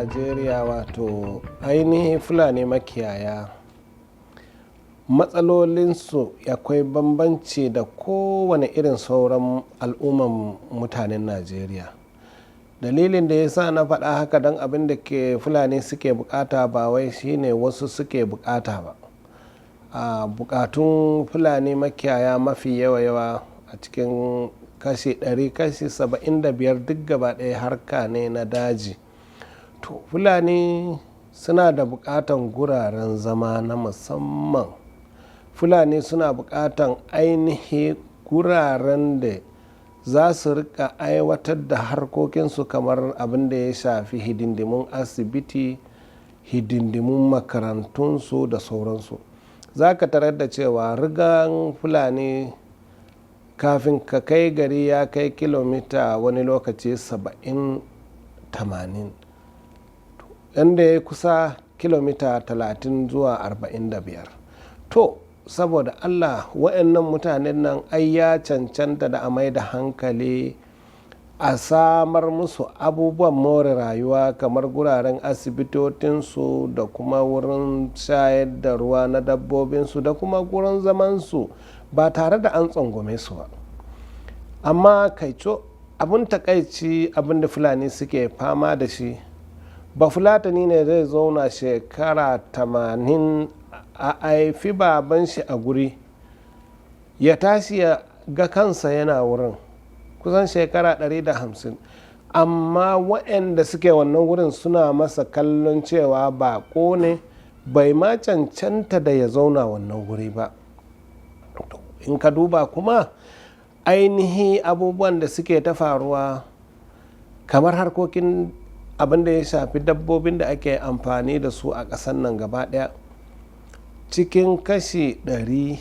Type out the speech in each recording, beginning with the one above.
Najeriya wato ainihin Fulani makiyaya matsalolinsu akwai bambanci da kowane irin sauran al'umman mutanen Najeriya. Dalilin da ya sa na faɗa haka don abin da ke Fulani suke bukata ba wai shine wasu suke bukata ba. Bukatun Fulani makiyaya mafi yawa a cikin kashi 100 kashi 75 duk gaba ɗaya harka ne na daji. To Fulani suna da bukatan guraren zama na musamman. Fulani suna bukatan ainihi guraren da za su rika aiwatar da harkokinsu kamar abin da ya shafi hidindimun asibiti, hidindimun makarantunsu da sauransu. Za ka tarar da cewa rigan Fulani kafin ka kai gari ya kai kilomita wani lokaci 70-80, yadda ya kusa kilomita 30 zuwa 45. To saboda Allah wa'annan mutanen nan ai ya cancanta da a mai da hankali a samar musu abubuwan more rayuwa kamar guraren asibitotinsu da kuma wurin shayar da ruwa na dabbobinsu da kuma gurin zamansu ba tare da an tsangwame su ba. Amma kaico abin takaici abin da Fulani suke fama da shi, ba Fulatani ne zai zauna shekara 80 a haifi baban shi a guri ya tashi ya ga kansa yana wurin kusan shekara 150, amma waɗanda suke wannan wurin suna masa kallon cewa baƙo ne, bai ma cancanta da ya zauna wannan wuri ba. In ka duba kuma ainihi abubuwan da suke ta faruwa kamar harkokin abin da ya shafi dabbobin da ake amfani da su a ƙasar nan gaba ɗaya, cikin kashi 100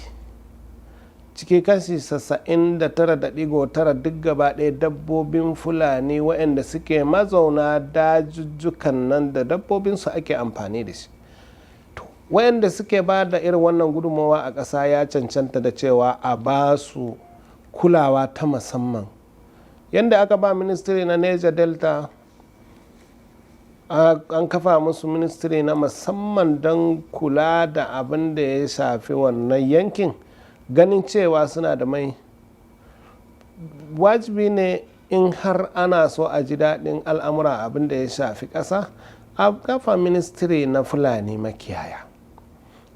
ciki kashi 99.9 duk gaba ɗaya dabbobin Fulani waɗanda suke mazauna dajujjukan nan da dabbobinsu ake amfani da shi. Waɗanda suke ba da irin wannan gudunmawa a ƙasa ya cancanta da cewa a ba su kulawa ta musamman yadda aka ba ministry na Niger Delta. An kafa musu ministry na musamman don kula da abin da ya shafi wannan yankin, ganin cewa suna da mai. Wajibi ne in har ana so a ji daɗin al'amura abin da ya shafi ƙasa, a kafa ministry na Fulani makiyaya.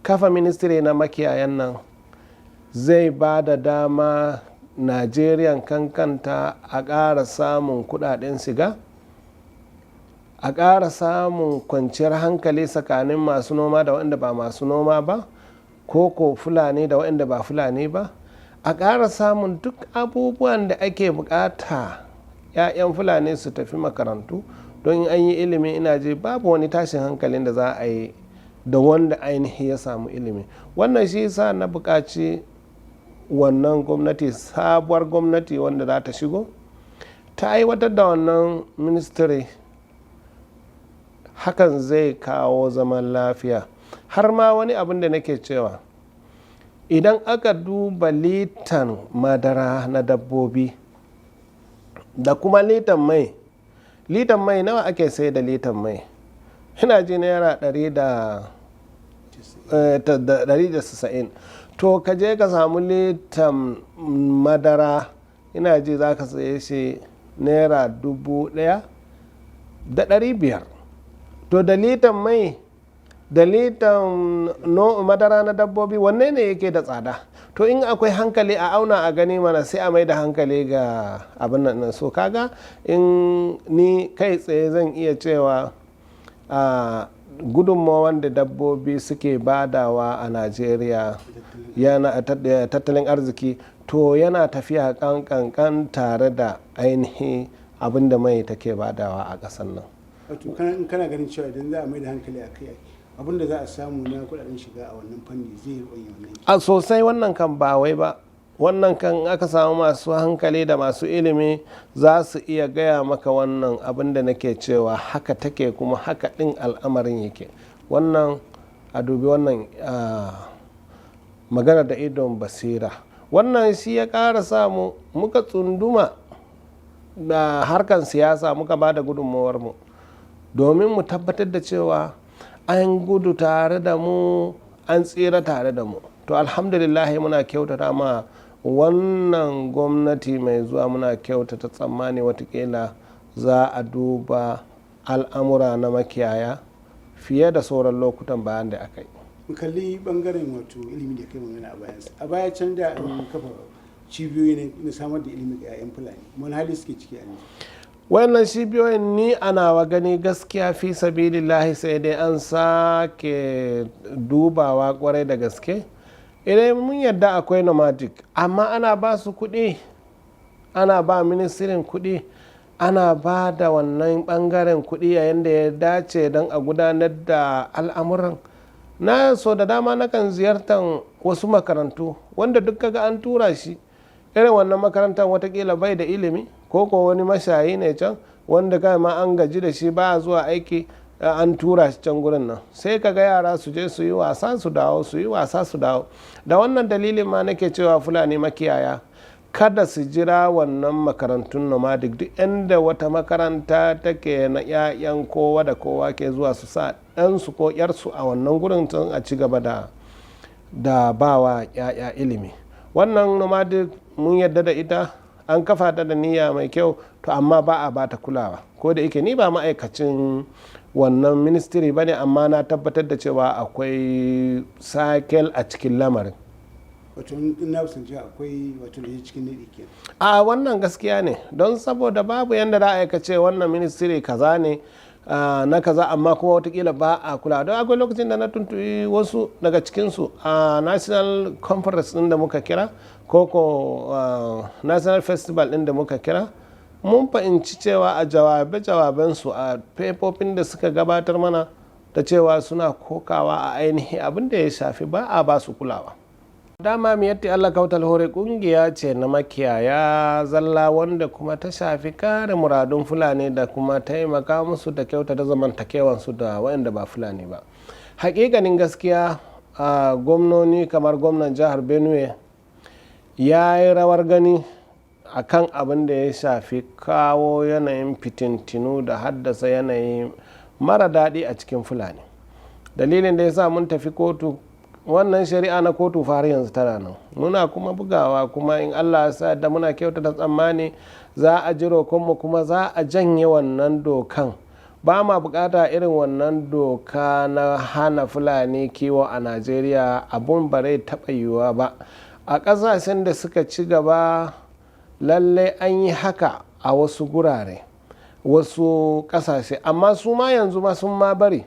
Kafa ministry na makiyayan nan zai ba da dama Najeriya kankanta a ƙara samun kuɗaɗen shiga, a ƙara samun kwanciyar hankali tsakanin masu noma da waɗanda ba masu noma ba, ko Fulani da waɗanda ba Fulani ba, a ƙara samun duk abubuwan da ake bukata 'ya'yan Fulani su tafi makarantu don in an yi ilimi ina je babu wani tashin hankalin da za a yi da wanda ainihi ya samu ilimi. Wannan shi sa na buƙaci wannan gwamnati, sabuwar gwamnati wanda za ta shigo, ta aiwatar da wannan ministry. Hakan zai kawo zaman lafiya. Har ma wani abin da nake cewa, idan aka duba litan madara na dabbobi da kuma litan mai nawa ake sai da litan mai? Ina ji naira 190. To ka je ka samu litan madara ina ji za ka saye shi naira 1,500. To da litan mai da litan madara na dabbobi wanne ne yake da tsada? To in akwai hankali a auna a gani mana, sai a mai da hankali ga abin nan. So kaga in ni kai tsaye zan iya cewa gudunmawan da dabbobi suke badawa a Najeriya yana tattalin arziki, to yana tafiya kankan tare da ainihin abin da mai take badawa a ƙasar nan. Wato kana ganin cewa idan za a mai da hankali a kai abin da za a samu na kudaden shiga a wannan fanni zai yi wannan a sosai. Wannan kan ba wai ba, wannan kan aka samu masu hankali da masu ilimi za su iya gaya maka wannan abin da nake cewa haka take, kuma haka ɗin al'amarin yake. Wannan a dubi wannan magana da idon basira. Wannan shi ya ƙara samu muka tsunduma da harkan siyasa, muka ba da gudunmawarmu. domin mu tabbatar da cewa an gudu tare da mu an tsira tare da mu. To alhamdulillah muna kyautata ma wannan gwamnati mai zuwa, muna kyautata tsammani watakila za a duba al'amura na makiyaya fiye da sauran lokutan bayan da aka yi. Kalli bangaren wato ilimi da kai magana a bayansa, a baya can da an kafa cibiyoyi na samar da ilimi ga 'ya'yan fulani, wani hali suke ciki a yanzu? Wannan cibiyoyin ni ana wa gani gaskiya fi sabilillahi sai dai an sake dubawa kwarai da gaske. Idan mun yadda akwai nomadic, amma ana ba su kuɗi, ana ba ministirin kuɗi, ana ba da wannan bangaren kuɗi yayin da ya dace don a gudanar da al'amuran. Na so da dama nakan ziyartar wasu makarantu wanda duk kaga an tura shi irin wannan makarantar watakila bai da ilimi, ko wani mashayi ne can wanda kai ma an gaji da shi ba zuwa aiki, an tura shi can gurin nan, sai kaga yara su je su yi wasa su dawo, su yi wasa su dawo. Da wannan dalilin ma nake cewa fulani makiyaya kada su jira wannan makarantun nomadic. Duk inda wata makaranta take na 'ya'yan kowa da kowa ke zuwa su sa ɗansu ko 'yarsu a wannan gurin tun a ci gaba da bawa 'ya'ya ilimi. Wannan nomadic mun yadda da ita, an kafa ta da niyya mai kyau, to amma ba a bata kulawa. Ko da yake ni ba ma'aikacin wannan ministry ba ne, amma na tabbatar da cewa akwai sakel a cikin lamarin. Wato na fuskanci akwai wato da cikin nadi ke. A wannan gaskiya ne, don saboda babu yadda za a aikace wannan ministry kaza ne na kaza amma kuma watakila ba a kula. Don akwai lokacin da na tuntuyi wasu daga cikinsu a national conference din da muka kira, ko national festival din da muka kira, mun fahimci cewa a jawabe-jawabensu a faifofin da suka gabatar mana da cewa suna kokawa a ainihi abin da ya shafi ba a ba su kulawa. Dama miyatti Allah kautal hore kungiya ce na makiyaya zalla wanda kuma ta shafi kare muradun fulani da kuma taimaka musu da kyauta da zamantakewansu da waɗanda ba fulani ba. Hakikanin gaskiya a gwamnoni kamar gwamnan jihar Benue ya yi rawar gani a kan abin da ya shafi kawo yanayin fitintinu da haddasa yanayi mara daɗi a cikin fulani. Dalilin da ya sa mun tafi kotu, wannan shari'a na kotu har yanzu tana nan, muna kuma bugawa, kuma in Allah ya sa da muna kyautata tsammani za a ji rokonmu kuma za a janye wannan dokan. Ba ma bukata irin wannan doka na hana fulani kiwo a Najeriya, abun ba zai taɓa yiwuwa ba. A ƙasashen da suka ci gaba lallai an yi haka a wasu gurare, wasu ƙasashe, amma su ma yanzu ma sun ma bari,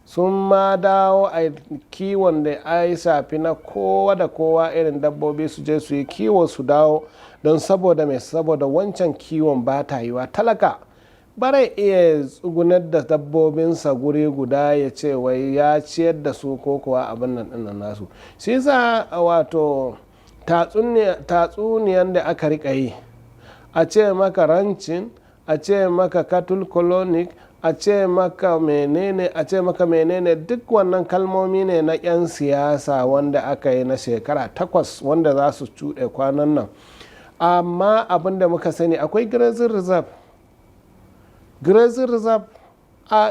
sun ma dawo a kiwon da ai shafi na kowa da kowa, irin dabbobi su je su yi kiwo su dawo. Don saboda mai, saboda wancan kiwon ba ta yiwa. Talaka bare iya tsugunar da dabbobinsa guri guda ya ce wai ya ciyar da su ko kuwa abin nan ɗin nasu. Shi sa wato tatsuniyan da aka riƙa yi, a ce maka rancin, a ce maka cattle colonic, a ce maka menene, a ce maka menene, duk wannan kalmomi ne na 'yan siyasa wanda aka yi na shekara 8 wanda za su cuɗe kwanan nan. Amma abin da muka sani akwai grazing reserve. Grazing reserve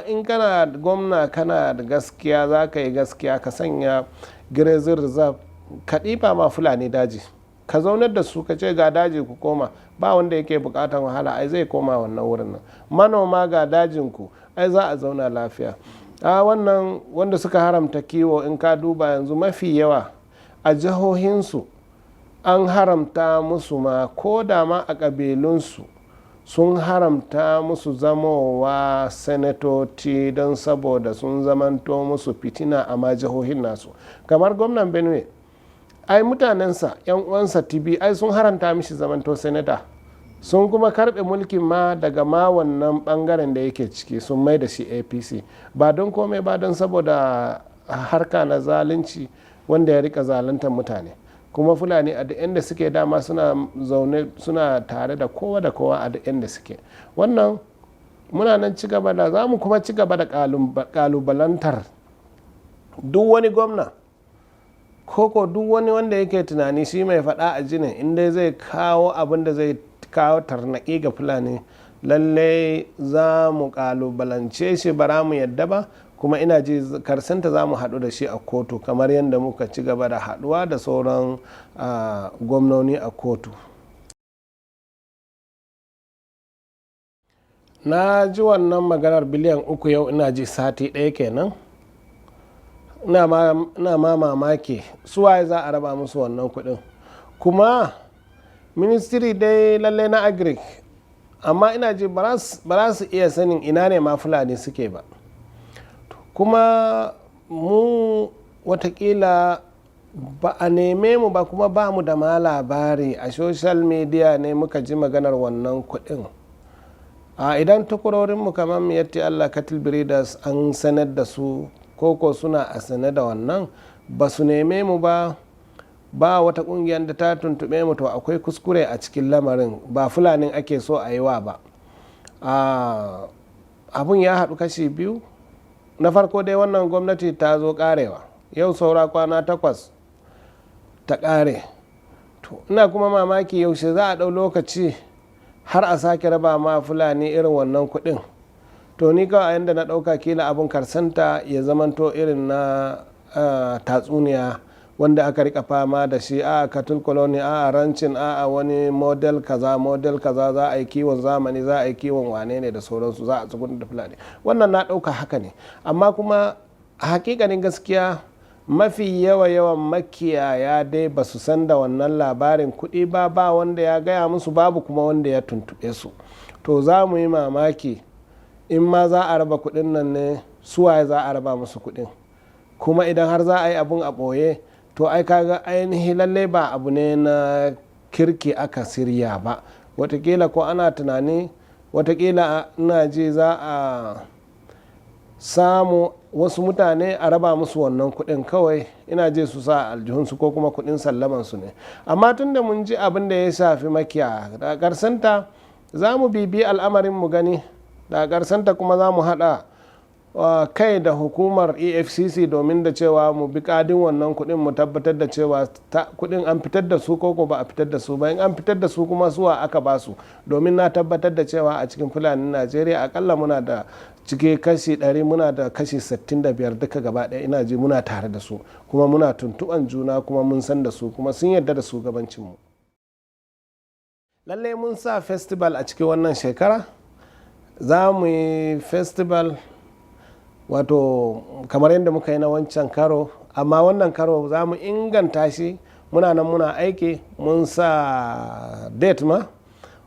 in kana gwamna kana da gaskiya, za ka yi gaskiya ka sanya grazing reserve, ka ɗiba ma fulani daji, ka zaunar da su ka ce ga daji ku koma, ba wanda yake bukatan wahala, ai zai koma wannan wurin nan. Manoma ga dajin ku, ai za a zauna lafiya. Wannan wanda suka haramta kiwo, in ka duba yanzu mafi yawa a jihohinsu an haramta musu ma, ko da ma a ƙabilunsu sun haramta musu zamowa senatoci don saboda sun zamanto musu fitina a ma jihohin nasu. Kamar gwamnan Benue, ai mutanensa 'yan uwansa tibi ai sun haramta mishi zamanto senata, sun kuma karbe mulkin ma daga ma wannan bangaren da yake ciki, sun mai da shi APC. Ba don komai ba, don saboda harka na zalunci wanda ya rika zaluntar mutane. Kuma fulani a duk inda suke dama suna zaune, suna tare da kowa a duk inda suke. Wannan muna nan ci gaba da, za mu kuma ci gaba da kalubalantar duk wani gwamna koko duk wani wanda yake tunani shi mai faɗa a jinin, inda zai kawo abin da zai kawo tarnaƙi ga fulani, lallai za mu kalubalance shi bara mu yadda ba, kuma ina ji karsanta za mu haɗu da shi a kotu kamar yadda muka ci gaba da haɗuwa da sauran gwamnoni a kotu. Na ji wannan maganar biliyan 3 yau, ina ji sati ɗaya kenan. ina ma mamaki suwaye za a raba musu wannan kuɗin, kuma ministry dai lalle na agric, amma ina ji ba za su iya sanin ina ne ma fulani suke ba. Kuma mu watakila ba a neme mu ba, kuma ba mu da ma labari a social media ne muka ji maganar wannan kuɗin. Idan tukurorinmu kamar miyatti Allah cattle breeders an sanar da su koko suna a sane da wannan, ba su neme mu ba wata kungiyar da ta tuntube mu, to akwai kuskure a cikin lamarin, ba fulanin ake so a yi wa ba. Abun ya haɗu kashi biyu. Na farko dai wannan gwamnati ta zo karewa, yau saura kwana 8 ta kare. To ina kuma mamaki yaushe za a ɗau lokaci har a sake raba ma fulani irin wannan kuɗin. To ni kawai yadda na ɗauka kila abin karsanta ya zamanto irin na tatsuniya wanda aka rika fama da shi a cattle colony, a rancin, a wani model kaza za a yi kiwon zamani, za a yi kiwon wane ne da sauransu, za a tsugun da fulani. Wannan na ɗauka haka ne, amma kuma a hakikanin gaskiya mafi yawan makiyaya dai ba su san da wannan labarin kuɗi ba wanda ya gaya musu, babu kuma wanda ya tuntuɓe su. To za mu yi mamaki in ma za a raba kuɗin nan ne suwaye za a raba musu kuɗin, kuma idan har za a yi abun a ɓoye, to ai kaga ainihi lalle ba abu ne na kirki aka sirya ba. Watakila ko ana tunani, watakila ina ji za a samu wasu mutane a raba musu wannan kuɗin kawai, ina ji su sa aljihunsu ko kuma kuɗin sallamansu ne. Amma tun da mun ji abin da ya shafi makiya, da ƙarsanta za mu bibi al'amarin mu gani, da ƙarsanta kuma za mu haɗa kai da hukumar efcc domin da cewa mu bi kadin wannan kuɗin, mu tabbatar da cewa kuɗin an fitar da su ko ba a fitar da su ba. In an fitar da su kuma suwa aka ba su, domin na tabbatar da cewa a cikin fulanin najeriya akalla muna da cike kashi 100 muna da kashi 65 duka gaba ɗaya, ina ji muna tare da su, kuma muna tuntuɓan juna, kuma mun san da su, kuma sun yarda da shugabancinmu. Lallai mun sa festival a cikin wannan shekara. Za mu yi festival wato kamar yadda muka yi na wancan karo, amma wannan karo za mu inganta shi. Muna nan muna aiki, mun sa date ma,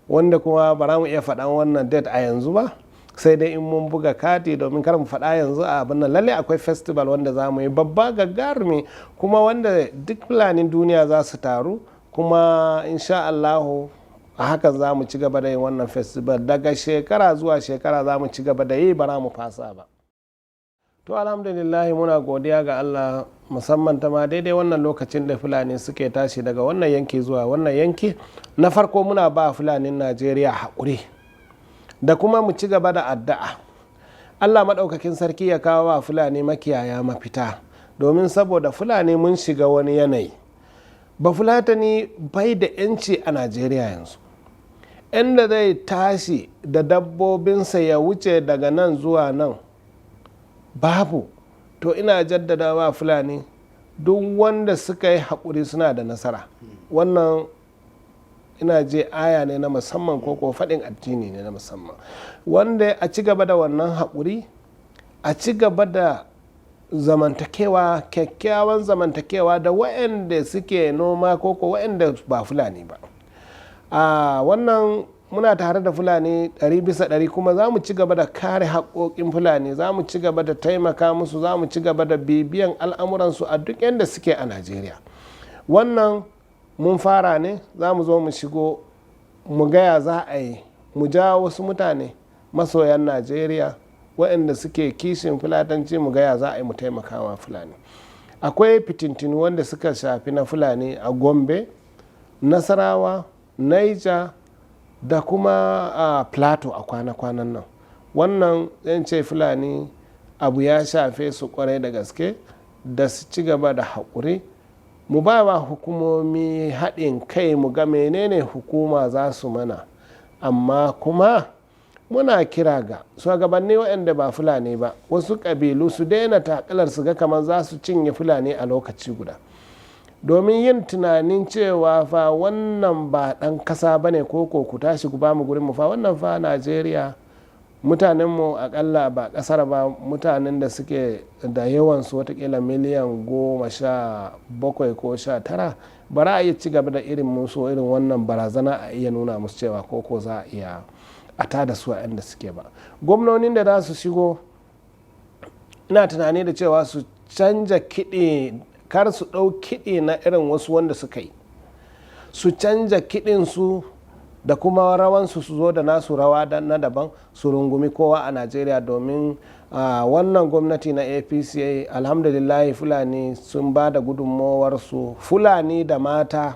wanda kuma ba za mu iya faɗan wannan date a yanzu ba, sai dai in mun buga kati, domin kar mu faɗa yanzu a abin nan. Lalle akwai festival wanda za mu yi babba gagarumi, kuma wanda duk fulanin duniya za su taru, kuma insha Allahu a hakan za mu ci gaba da yin wannan festival daga shekara zuwa shekara, za mu ci gaba da yi, ba za mu fasa ba. To alhamdulillah muna godiya ga Allah, musamman ta ma daidai wannan lokacin da fulani suke tashi daga wannan yanki zuwa wannan yanki. Na farko muna ba fulanin najeriya haƙuri, da kuma mu ci gaba da addu'a Allah maɗaukakin sarki ya kawo wa fulani makiyaya mafita, domin saboda fulani mun shiga wani yanayi. Ba fulatani bai da 'yanci a najeriya yanzu, inda zai tashi da dabbobinsa ya wuce daga nan zuwa nan babu. To ina jaddada wa fulani, duk wanda suka yi haƙuri suna da nasara. Wannan ina je aya ne na musamman ko faɗin addini ne na musamman, wanda a ci gaba da wannan haƙuri, a ci gaba da zamantakewa, kyakkyawan zamantakewa da waɗanda suke noma ko waɗanda ba fulani ba. Wannan muna tare da fulani 100%, kuma za mu ci gaba da kare haƙoƙin fulani, za mu ci gaba da taimaka musu, za mu ci gaba da bibiyan al'amuransu a duk yadda suke a najeriya. Wannan mun fara ne, za mu zo mu shigo mu gaya za a yi mu ja wasu mutane masoyan najeriya waɗanda suke kishin fulatanci, mu gaya za a yi mu taimakawa fulani. Akwai fitintinu wanda suka shafi na fulani a gombe, nasarawa, niger da kuma a plateau a kwana-kwanan nan. Wannan yan ce fulani abu ya shafe su kwarai da gaske, da su ci gaba da haƙuri. Mu ba wa hukumomi haɗin kai, mu ga menene hukuma za su mana, amma kuma muna kira ga shugabanni waɗanda ba fulani ba, wasu ƙabilu su daina takalar su ga kamar za su cinye fulani a lokaci guda, domin yin tunanin cewa fa wannan ba ɗan ƙasa ba ne ko ku tashi ku ba mu gurin mu fa, wannan fa Najeriya mutanenmu akalla ba ƙasar ba, mutanen da suke da yawansu watakila miliyan 17 ko 19, ba za a iya ci gaba da irin musu irin wannan barazana a iya nuna musu cewa ko za a iya a tada su a inda suke ba. Gwamnonin da za su shigo ina tunani da cewa su canja kiɗi, kar su ɗau kiɗi na irin wasu wanda suka yi, su canja kiɗinsu da kuma rawansu, su zo da nasu rawa na daban, su rungumi kowa a Najeriya, domin wannan gwamnati na APC alhamdulillahi fulani sun ba da gudunmawarsu, fulani da mata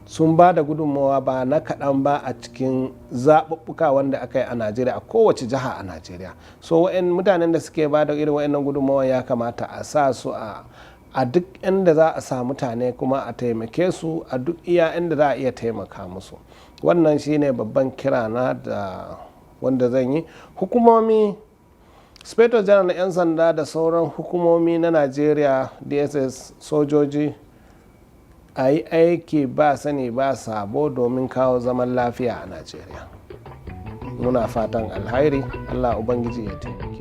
sun ba da gudunmawa ba na kaɗan ba a cikin zaɓuɓɓuka wanda aka yi a Najeriya, a kowace jiha a Najeriya. So mutanen da suke ba da irin wa'annan gudunmawa ya kamata a sa su a duk inda za a sa mutane, kuma a taimake su a duk iya inda za a iya taimaka musu. Wannan shine babban kirana da wanda zan yi. Hukumomi, Inspector General na 'yan sanda da sauran hukumomi na Najeriya, DSS, sojoji, a yi aiki ba sani ba sabo domin kawo zaman lafiya a Najeriya. Muna fatan alhairi, Allah Ubangiji ya taimake.